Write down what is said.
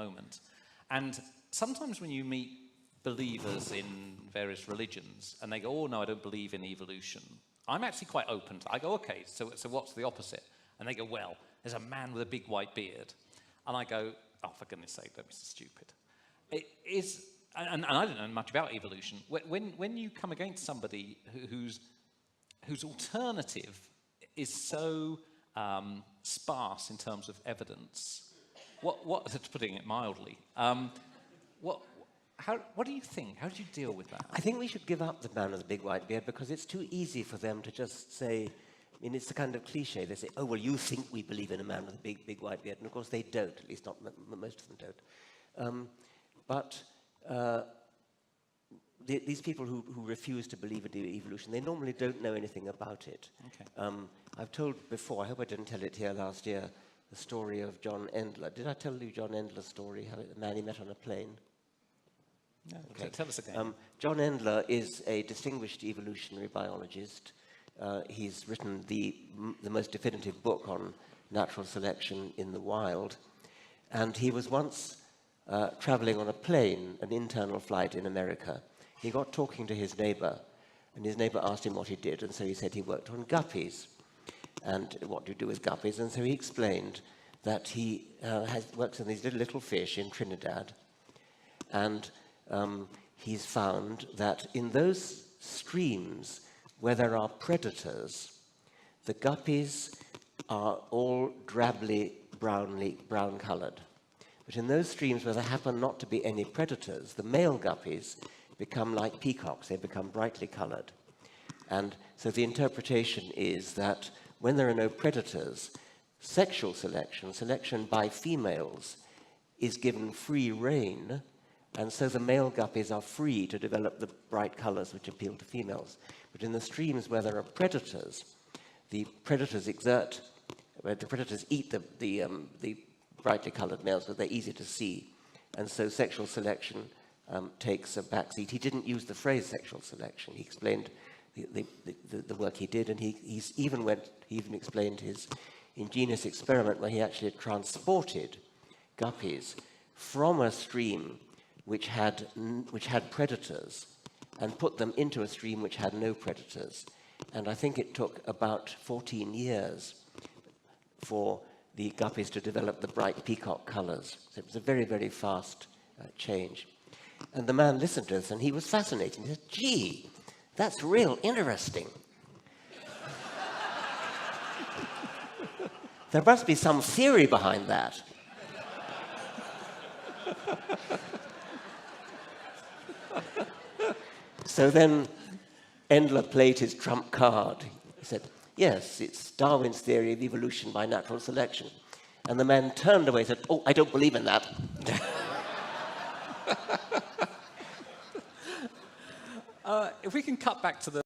moment. And sometimes when you meet believers in various religions and they go, oh no, I don't believe in evolution, I'm actually quite open to, I go, okay, so what's the opposite? And they go, well, there's a man with a big white beard. And I go, oh, for goodness sake, don't be so stupid. It is, and I don't know much about evolution. When you come against somebody whose alternative is so sparse in terms of evidence, what putting it mildly, what do you think? How do you deal with that? I think we should give up the man with the big white beard because it's too easy for them to just say, I mean, it's the kind of cliche. They say, oh, well, you think we believe in a man with a big white beard. And of course they don't, at least not most of them don't. These people who refuse to believe in evolution, they normally don't know anything about it. Okay. I've told before, I hope I didn't tell it here last year, the story of John Endler. Did I tell you John Endler's story, how the man he met on a plane? No, okay. Tell us again. John Endler is a distinguished evolutionary biologist. He's written the most definitive book on natural selection in the wild. And he was once traveling on a plane, an internal flight in America. He got talking to his neighbor, and his neighbor asked him what he did, and so he said he worked on guppies. And what do you do with guppies? And so he explained that he works on these little fish in Trinidad, and he's found that in those streams where there are predators, the guppies are all drably brown colored. But in those streams where there happen not to be any predators, the male guppies become like peacocks. They become brightly colored. And so the interpretation is that when there are no predators, sexual selection by females, is given free rein, and so the male guppies are free to develop the bright colors which appeal to females. But in the streams where there are predators, the predators eat the brightly colored males, but they're easy to see. And so sexual selection takes a backseat. He didn't use the phrase sexual selection. He explained the work he did, and he even explained his ingenious experiment where he actually transported guppies from a stream which had predators and put them into a stream which had no predators. And I think it took about 14 years for the guppies to develop the bright peacock colors. So it was a very, very fast change. And the man listened to this, and he was fascinated. He said, gee, that's real interesting. There must be some theory behind that. So then Endler played his trump card. He said, yes, it's Darwin's theory of evolution by natural selection. And the man turned away and said, oh, I don't believe in that. If we can cut back to the